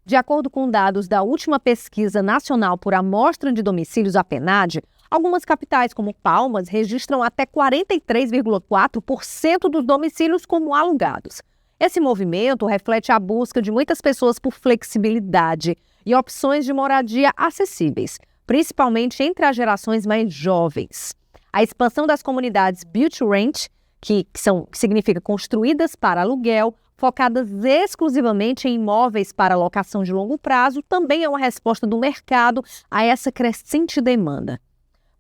De acordo com dados da última pesquisa nacional por amostra de domicílios, a PNAD, algumas capitais, como Palmas, registram até 43,4% dos domicílios como alugados. Esse movimento reflete a busca de muitas pessoas por flexibilidade e opções de moradia acessíveis, principalmente entre as gerações mais jovens. A expansão das comunidades Build to Rent, que significa construídas para aluguel, focadas exclusivamente em imóveis para locação de longo prazo, também é uma resposta do mercado a essa crescente demanda.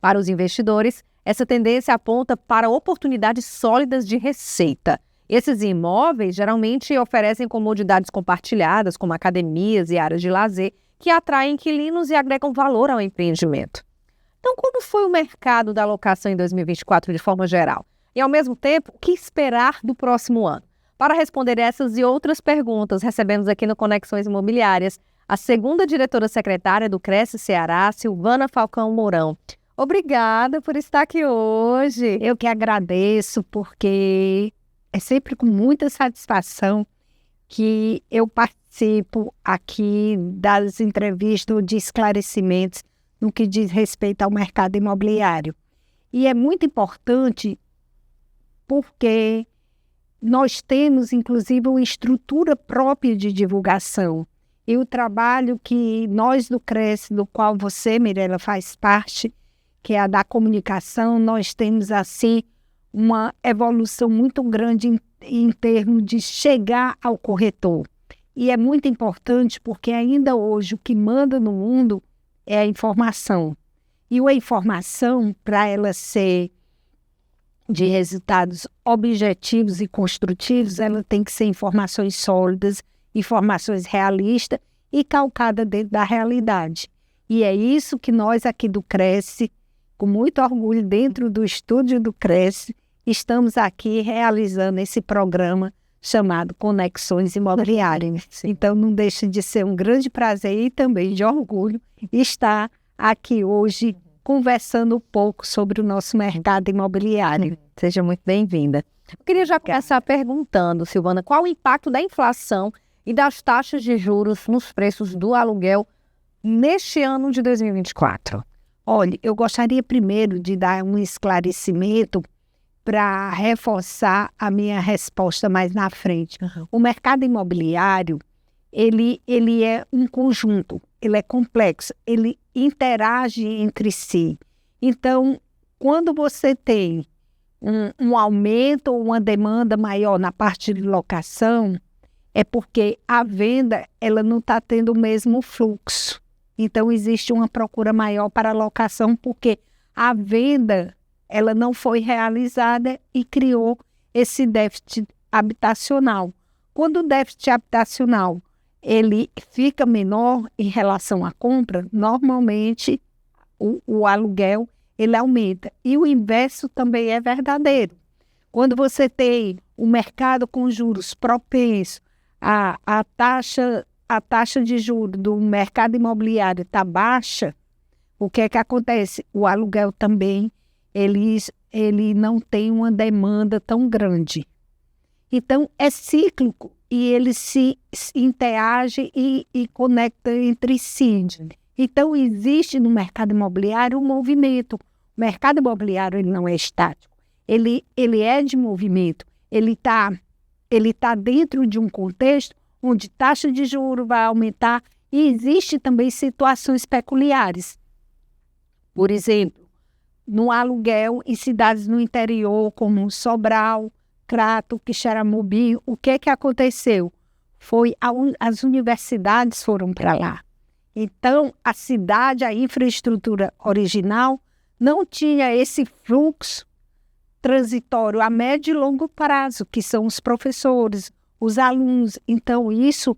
Para os investidores, essa tendência aponta para oportunidades sólidas de receita. Esses imóveis geralmente oferecem comodidades compartilhadas, como academias e áreas de lazer, que atraem inquilinos e agregam valor ao empreendimento. Então, como foi o mercado da locação em 2024 de forma geral? E, ao mesmo tempo, o que esperar do próximo ano? Para responder essas e outras perguntas, recebemos aqui no Conexões Imobiliárias a segunda diretora-secretária do Cresce Ceará, Silvana Falcão Mourão. Obrigada por estar aqui hoje. Eu que agradeço, porque é sempre com muita satisfação que eu participo aqui das entrevistas de esclarecimentos no que diz respeito ao mercado imobiliário. E é muito importante porque nós temos, inclusive, uma estrutura própria de divulgação. E o trabalho que nós do Cresce, do qual você, Mirela, faz parte, que é a da comunicação, nós temos, assim, uma evolução muito grande em termos de chegar ao corretor. E é muito importante porque ainda hoje o que manda no mundo é a informação. E a informação, para ela ser de resultados objetivos e construtivos, ela tem que ser informações sólidas, informações realistas e calcadas dentro da realidade. E é isso que nós aqui do Cresce, com muito orgulho dentro do estúdio do Cresce, estamos aqui realizando esse programa chamado Conexões Imobiliárias. Então não deixa de ser um grande prazer e também de orgulho estar aqui hoje conversando um pouco sobre o nosso mercado imobiliário. Seja muito bem-vinda. Eu queria já começar perguntando, Silvana, qual o impacto da inflação e das taxas de juros nos preços do aluguel neste ano de 2024? Olha, eu gostaria primeiro de dar um esclarecimento para reforçar a minha resposta mais na frente. O mercado imobiliário, ele é um conjunto, ele é complexo, ele interage entre si. Então, quando você tem um aumento ou uma demanda maior na parte de locação, é porque a venda ela não está tendo o mesmo fluxo. Então, existe uma procura maior para a locação, porque a venda ela não foi realizada e criou esse déficit habitacional. Quando o déficit habitacional ele fica menor em relação à compra, normalmente o aluguel ele aumenta. E o inverso também é verdadeiro. Quando você tem o mercado com juros propenso, a taxa de juros do mercado imobiliário está baixa, o que é que acontece? O aluguel também ele não tem uma demanda tão grande. Então, é cíclico e ele se interage e conecta entre si. Então, existe no mercado imobiliário um movimento. O mercado imobiliário ele não é estático, ele é de movimento. Ele tá dentro de um contexto onde taxa de juros vai aumentar e existe também situações peculiares. Por exemplo, no aluguel em cidades no interior, como Sobral, Crato, Quixeramobim, o que aconteceu? As universidades foram para lá. Então, a cidade, a infraestrutura original, não tinha esse fluxo transitório a médio e longo prazo, que são os professores, os alunos. Então, isso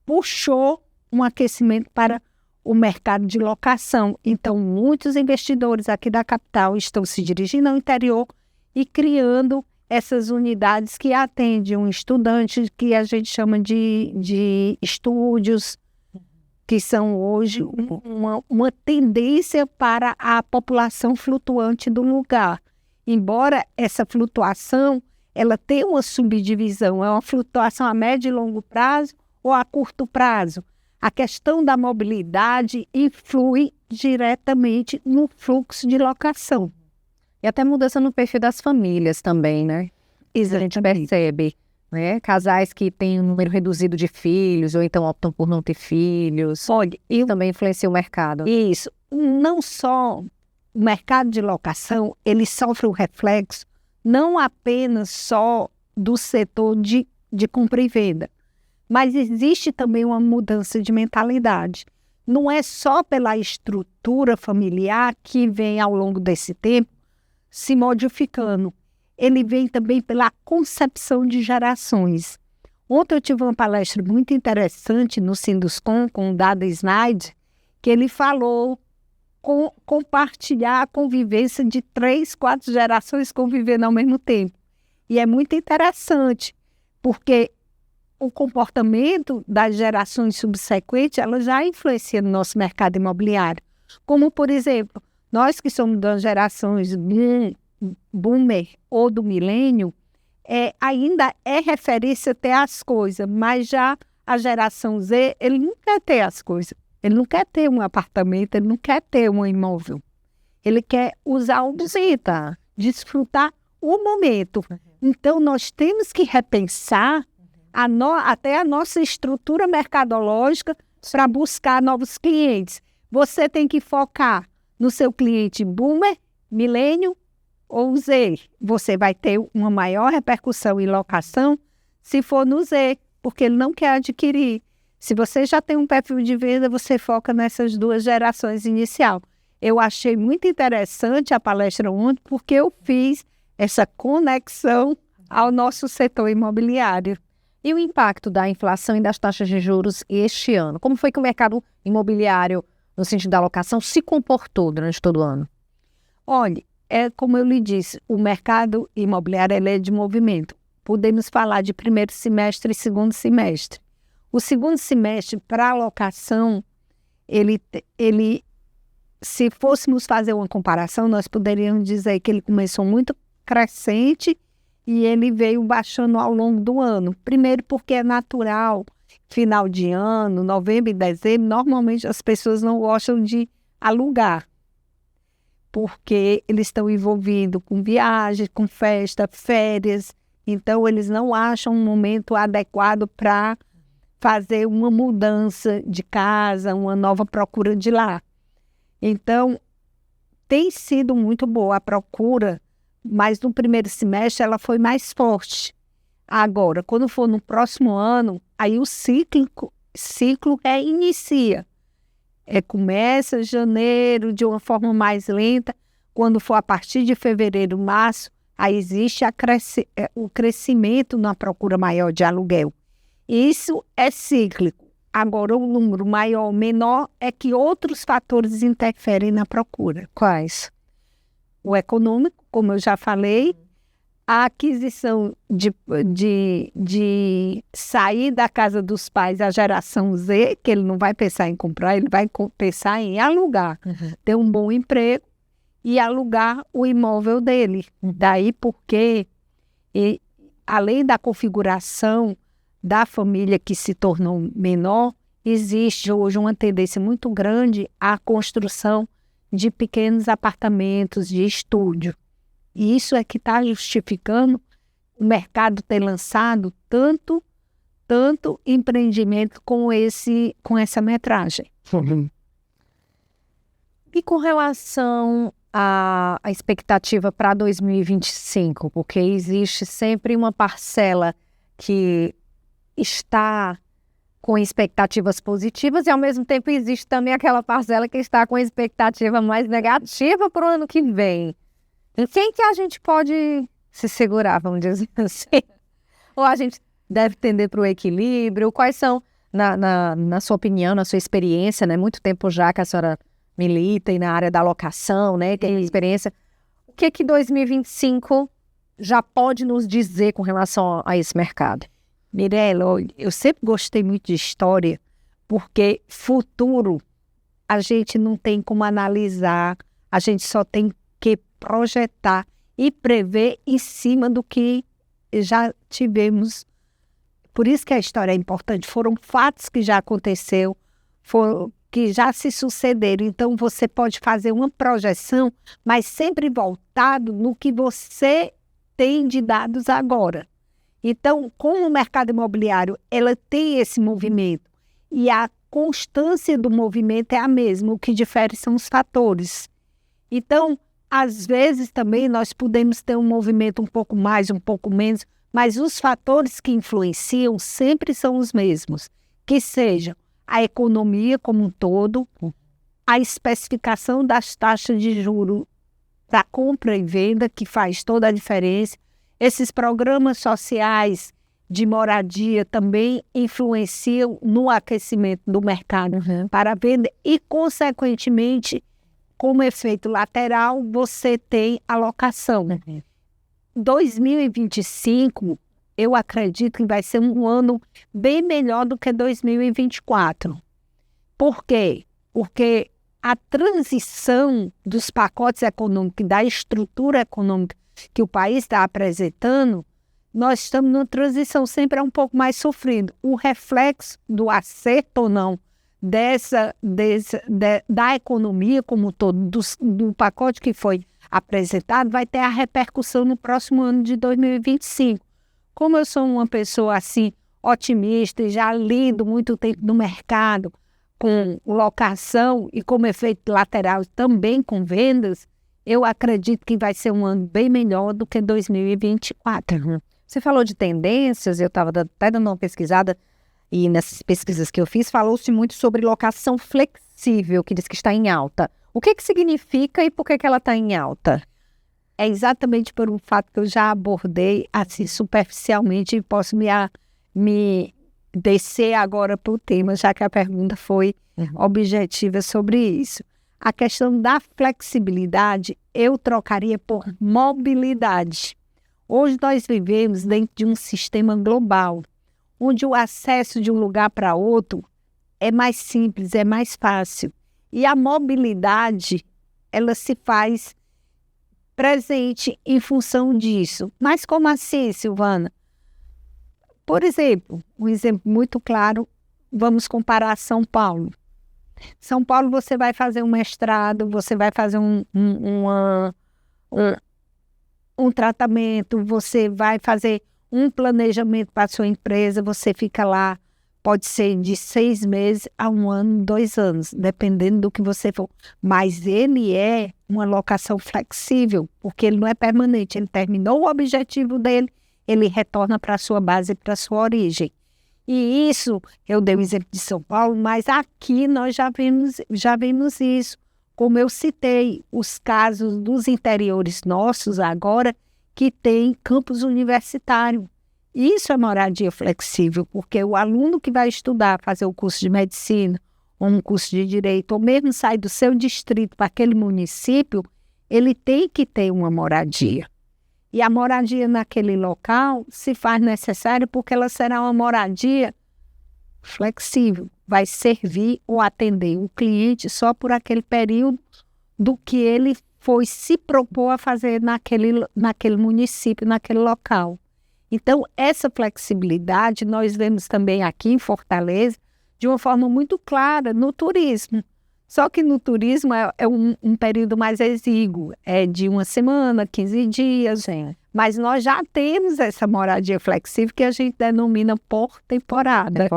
puxou um aquecimento para o mercado de locação. Então, muitos investidores aqui da capital estão se dirigindo ao interior e criando essas unidades que atendem um estudante, que a gente chama de estúdios, que são hoje uma tendência para a população flutuante do lugar. Embora essa flutuação ela tenha uma subdivisão, é uma flutuação a médio e longo prazo ou a curto prazo. A questão da mobilidade influi diretamente no fluxo de locação. E até mudança no perfil das famílias também, né? Exatamente. A gente percebe, né? Casais que têm um número reduzido de filhos, ou então optam por não ter filhos. Olha, Também influencia o mercado. Isso. Não só o mercado de locação, ele sofre o reflexo não apenas só do setor de compra e venda, mas existe também uma mudança de mentalidade. Não é só pela estrutura familiar que vem ao longo desse tempo se modificando. Ele vem também pela concepção de gerações. Ontem eu tive uma palestra muito interessante no Sinduscom com o Dada Snyder, que ele falou compartilhar a convivência de 3, 4 gerações convivendo ao mesmo tempo. E é muito interessante, porque o comportamento das gerações subsequentes, ela já influencia no nosso mercado imobiliário. Como, por exemplo, nós que somos das gerações boomer ou do milênio, ainda é referência ter as coisas, mas já a geração Z, ele não quer ter as coisas. Ele não quer ter um apartamento, ele não quer ter um imóvel. Ele quer usar o momento, desfrutar o momento. Então, nós temos que repensar até a nossa estrutura mercadológica para buscar novos clientes. Você tem que focar no seu cliente boomer, milênio ou Z. Você vai ter uma maior repercussão em locação se for no Z, porque ele não quer adquirir. Se você já tem um perfil de venda, você foca nessas 2 gerações inicial. Eu achei muito interessante a palestra ontem, porque eu fiz essa conexão ao nosso setor imobiliário. E o impacto da inflação e das taxas de juros este ano? Como foi que o mercado imobiliário, no sentido da locação, se comportou durante todo o ano? Olha, como eu lhe disse, o mercado imobiliário ele é de movimento. Podemos falar de primeiro semestre e segundo semestre. O segundo semestre, para a locação, se fôssemos fazer uma comparação, nós poderíamos dizer que ele começou muito crescente e ele veio baixando ao longo do ano. Primeiro porque é natural, final de ano, novembro e dezembro, normalmente as pessoas não gostam de alugar, porque eles estão envolvidos com viagem, com festa, férias, então eles não acham um momento adequado para fazer uma mudança de casa, uma nova procura de lar. Então, tem sido muito boa a procura, mas no primeiro semestre ela foi mais forte. Agora, quando for no próximo ano, aí o ciclo reinicia. Começa janeiro de uma forma mais lenta, quando for a partir de fevereiro, março, aí existe o crescimento na procura maior de aluguel. Isso é cíclico. Agora, o número maior ou menor é que outros fatores interferem na procura. Quais? O econômico, como eu já falei, a aquisição de sair da casa dos pais, a geração Z, que ele não vai pensar em comprar, ele vai pensar em alugar, ter um bom emprego e alugar o imóvel dele. Daí porque, além da configuração da família que se tornou menor, existe hoje uma tendência muito grande à construção de pequenos apartamentos de estúdio. E isso é que está justificando o mercado ter lançado tanto empreendimento com essa metragem. E com relação à expectativa para 2025, porque existe sempre uma parcela que está com expectativas positivas e, ao mesmo tempo, existe também aquela parcela que está com expectativa mais negativa para o ano que vem. Em quem que a gente pode se segurar, vamos dizer assim? Ou a gente deve tender para o equilíbrio? Quais são, na sua opinião, na sua experiência, né? Muito tempo já que a senhora milita e na área da locação, né? Tem experiência. O que 2025 já pode nos dizer com relação a esse mercado? Mirela, eu sempre gostei muito de história, porque futuro a gente não tem como analisar, a gente só tem que projetar e prever em cima do que já tivemos. Por isso que a história é importante. Foram fatos que já aconteceu, que já se sucederam. Então, você pode fazer uma projeção, mas sempre voltado no que você tem de dados agora. Então, como o mercado imobiliário ela tem esse movimento e a constância do movimento é a mesma, o que difere são os fatores. Então, às vezes também nós podemos ter um movimento um pouco mais, um pouco menos, mas os fatores que influenciam sempre são os mesmos, que sejam a economia como um todo, a especificação das taxas de juros para compra e venda, que faz toda a diferença. Esses programas sociais de moradia também influenciam no aquecimento do mercado para a venda e, consequentemente, como efeito lateral, você tem a locação. 2025, eu acredito que vai ser um ano bem melhor do que 2024. Por quê? Porque a transição dos pacotes econômicos, da estrutura econômica que o país está apresentando, nós estamos numa transição sempre um pouco mais sofrido. O reflexo do acerto ou não da economia como um todo, do pacote que foi apresentado, vai ter a repercussão no próximo ano de 2025. Como eu sou uma pessoa assim otimista e já lido muito tempo no mercado com locação e como efeito lateral também com vendas, eu acredito que vai ser um ano bem melhor do que 2024. Você falou de tendências, eu estava até dando uma pesquisada e nessas pesquisas que eu fiz, falou-se muito sobre locação flexível, que diz que está em alta. O que significa e por que ela está em alta? É exatamente por um fato que eu já abordei assim superficialmente e posso me descer agora para o tema, já que a pergunta foi objetiva sobre isso. A questão da flexibilidade eu trocaria por mobilidade. Hoje nós vivemos dentro de um sistema global, onde o acesso de um lugar para outro é mais simples, é mais fácil. E a mobilidade, ela se faz presente em função disso. Mas como assim, Silvana? Por exemplo, um exemplo muito claro, vamos comparar São Paulo. São Paulo você vai fazer um mestrado, você vai fazer um tratamento, você vai fazer um planejamento para a sua empresa, você fica lá, pode ser de 6 meses a 1 ano, 2 anos, dependendo do que você for. Mas ele é uma locação flexível, porque ele não é permanente, ele terminou o objetivo dele, ele retorna para a sua base, para a sua origem. E isso, eu dei o exemplo de São Paulo, mas aqui nós já vimos isso. Como eu citei, os casos dos interiores nossos agora, que tem campus universitário. Isso é moradia flexível, porque o aluno que vai estudar, fazer o curso de medicina, ou um curso de direito, ou mesmo sair do seu distrito para aquele município, ele tem que ter uma moradia. E a moradia naquele local se faz necessária porque ela será uma moradia flexível. Vai servir ou atender o cliente só por aquele período do que ele foi se propor a fazer naquele município, naquele local. Então, essa flexibilidade nós vemos também aqui em Fortaleza de uma forma muito clara no turismo. Só que no turismo é um período mais exíguo, é de 1 semana, 15 dias. Sim. Mas nós já temos essa moradia flexível que a gente denomina por temporada.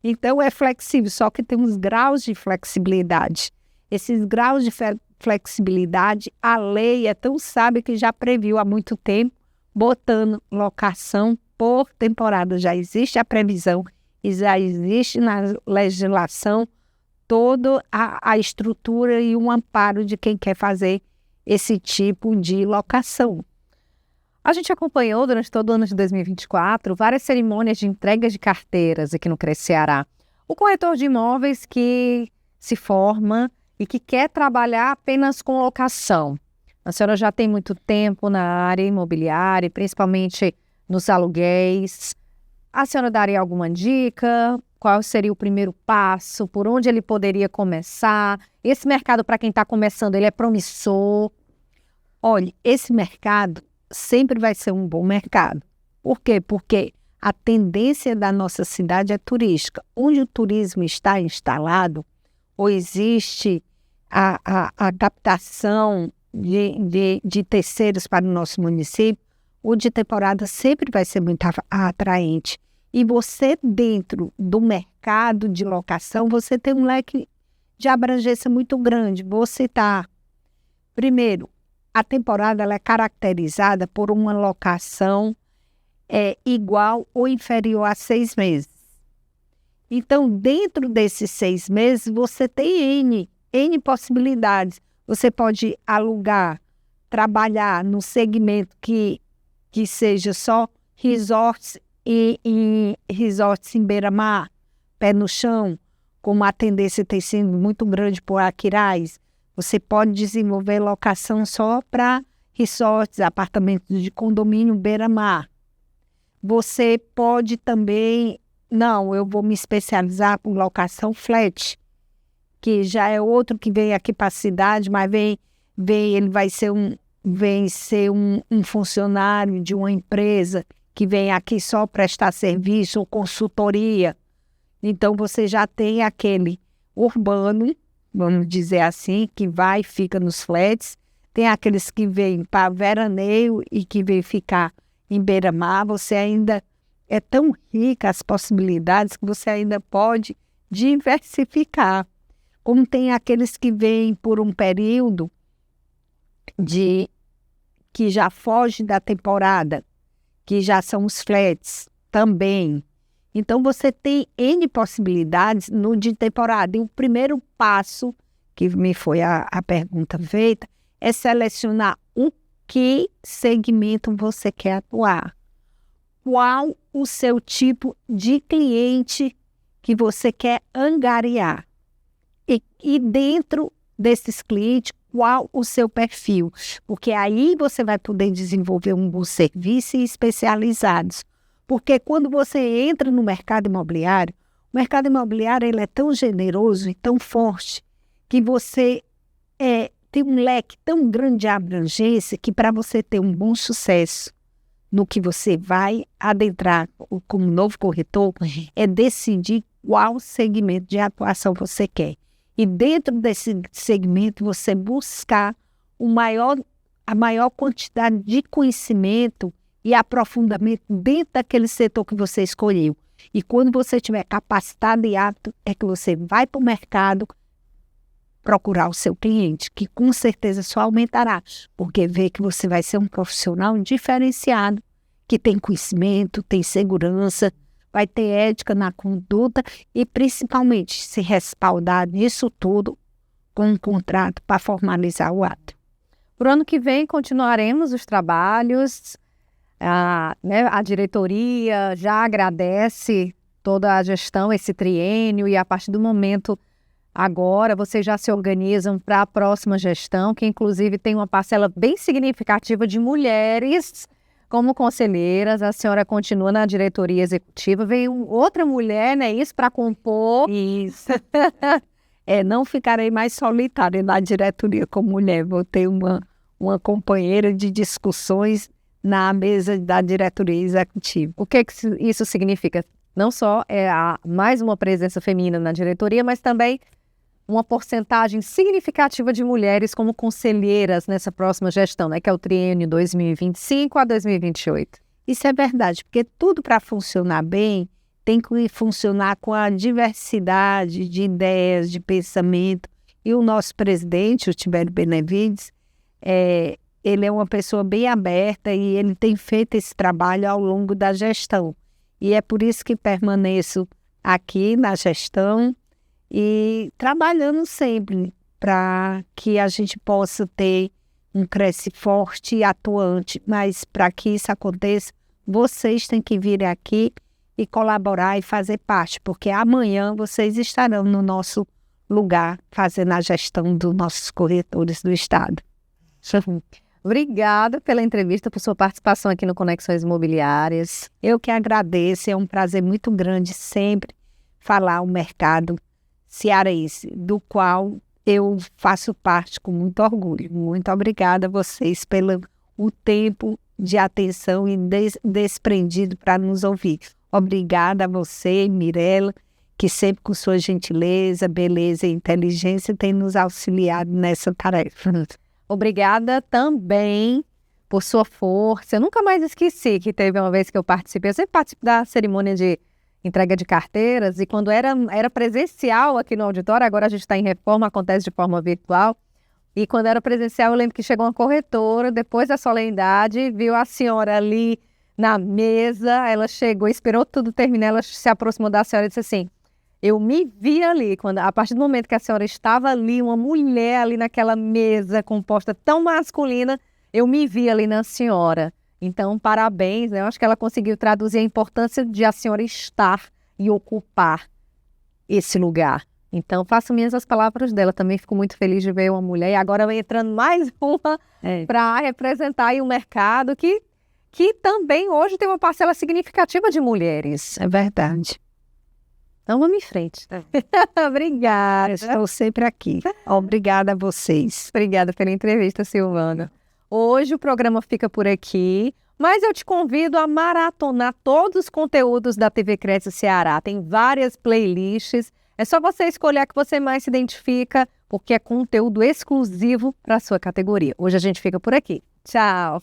Então é flexível, só que tem uns graus de flexibilidade. Esses graus de flexibilidade, a lei é tão sábia que já previu há muito tempo, botando locação por temporada. Já existe a previsão e já existe na legislação toda a estrutura e um amparo de quem quer fazer esse tipo de locação. A gente acompanhou durante todo o ano de 2024 várias cerimônias de entrega de carteiras aqui no Cresce Ceará. O corretor de imóveis que se forma e que quer trabalhar apenas com locação. A senhora já tem muito tempo na área imobiliária, principalmente nos aluguéis. A senhora daria alguma dica? Qual seria o primeiro passo? Por onde ele poderia começar? Esse mercado, para quem está começando, ele é promissor? Olha, esse mercado sempre vai ser um bom mercado. Por quê? Porque a tendência da nossa cidade é turística. Onde o turismo está instalado, ou existe a captação de terceiros para o nosso município, o de temporada sempre vai ser muito atraente. E você, dentro do mercado de locação, você tem um leque de abrangência muito grande. Vou citar, primeiro, a temporada ela é caracterizada por uma locação igual ou inferior a 6 meses. Então, dentro desses 6 meses, você tem N possibilidades. Você pode alugar, trabalhar no segmento que seja só resorts e resorts em beira-mar, pé no chão, como a tendência tem sido muito grande por Aquiraz. Você pode desenvolver locação só para resorts, apartamentos de condomínio beira-mar. Você pode também, eu vou me especializar com locação flat, que já é outro que vem aqui para a cidade, mas ele vai ser um funcionário de uma empresa que vem aqui só prestar serviço ou consultoria. Então, você já tem aquele urbano, vamos dizer assim, que vai e fica nos flats. Tem aqueles que vêm para veraneio e que vêm ficar em beira-mar. Você ainda é tão rica as possibilidades que você ainda pode diversificar. Como tem aqueles que vêm por um período que já foge da temporada, que já são os flats também. Então, você tem N possibilidades no de temporada. E o primeiro passo, que me foi a pergunta feita, é selecionar o que segmento você quer atuar. Qual o seu tipo de cliente que você quer angariar. E dentro desses clientes, qual o seu perfil. Porque aí você vai poder desenvolver um bom serviço e especializados. Porque quando você entra no mercado imobiliário, o mercado imobiliário ele é tão generoso e tão forte que você tem um leque tão grande de abrangência que para você ter um bom sucesso no que você vai adentrar como novo corretor, é decidir qual segmento de atuação você quer. E dentro desse segmento você buscar a maior quantidade de conhecimento e aprofundamento dentro daquele setor que você escolheu. E quando você tiver capacitado e apto, é que você vai para o mercado procurar o seu cliente, que com certeza só aumentará, porque vê que você vai ser um profissional diferenciado, que tem conhecimento, tem segurança, vai ter ética na conduta e principalmente se respaldar nisso tudo com um contrato para formalizar o ato. Para o ano que vem continuaremos os trabalhos. A diretoria já agradece toda a gestão, esse triênio, e a partir do momento agora vocês já se organizam para a próxima gestão, que inclusive tem uma parcela bem significativa de mulheres como conselheiras. A senhora continua na diretoria executiva, veio outra mulher, né, isso, para compor. Isso. Não ficarei mais solitária na diretoria como mulher, vou ter uma companheira de discussões na mesa da diretoria executiva. O que isso significa? Não só mais uma presença feminina na diretoria, mas também uma porcentagem significativa de mulheres como conselheiras nessa próxima gestão, né, que é o triênio 2025 a 2028. Isso é verdade, porque tudo para funcionar bem tem que funcionar com a diversidade de ideias, de pensamento. E o nosso presidente, o Tibério Benevides, ele é uma pessoa bem aberta e ele tem feito esse trabalho ao longo da gestão. E é por isso que permaneço aqui na gestão e trabalhando sempre para que a gente possa ter um crescimento forte e atuante. Mas para que isso aconteça, vocês têm que vir aqui e colaborar e fazer parte, porque amanhã vocês estarão no nosso lugar fazendo a gestão dos nossos corretores do Estado. Obrigada pela entrevista, por sua participação aqui no Conexões Imobiliárias. Eu que agradeço, é um prazer muito grande sempre falar o mercado cearense, do qual eu faço parte com muito orgulho. Muito obrigada a vocês pelo o tempo de atenção e desprendido para nos ouvir. Obrigada a você, Mirela, que sempre com sua gentileza, beleza e inteligência tem nos auxiliado nessa tarefa. Obrigada também por sua força. Eu nunca mais esqueci que teve uma vez que eu participei. Eu sempre participo da cerimônia de entrega de carteiras e quando era presencial aqui no auditório, agora a gente está em reforma, acontece de forma virtual. E quando era presencial, eu lembro que chegou uma corretora, depois da solenidade, viu a senhora ali na mesa, ela chegou, esperou tudo terminar, ela se aproximou da senhora e disse assim, eu me vi ali, a partir do momento que a senhora estava ali, uma mulher ali naquela mesa composta tão masculina, eu me vi ali na senhora. Então, parabéns, né? Eu acho que ela conseguiu traduzir a importância de a senhora estar e ocupar esse lugar. Então, faço minhas as palavras dela. Também fico muito feliz de ver uma mulher. E agora vai entrando mais uma para representar aí o mercado que também hoje tem uma parcela significativa de mulheres. É verdade. Então, vamos em frente. Obrigada. Estou sempre aqui. Obrigada a vocês. Obrigada pela entrevista, Silvana. Hoje o programa fica por aqui, mas eu te convido a maratonar todos os conteúdos da TV Cresce Ceará. Tem várias playlists. É só você escolher a que você mais se identifica, porque é conteúdo exclusivo para a sua categoria. Hoje a gente fica por aqui. Tchau!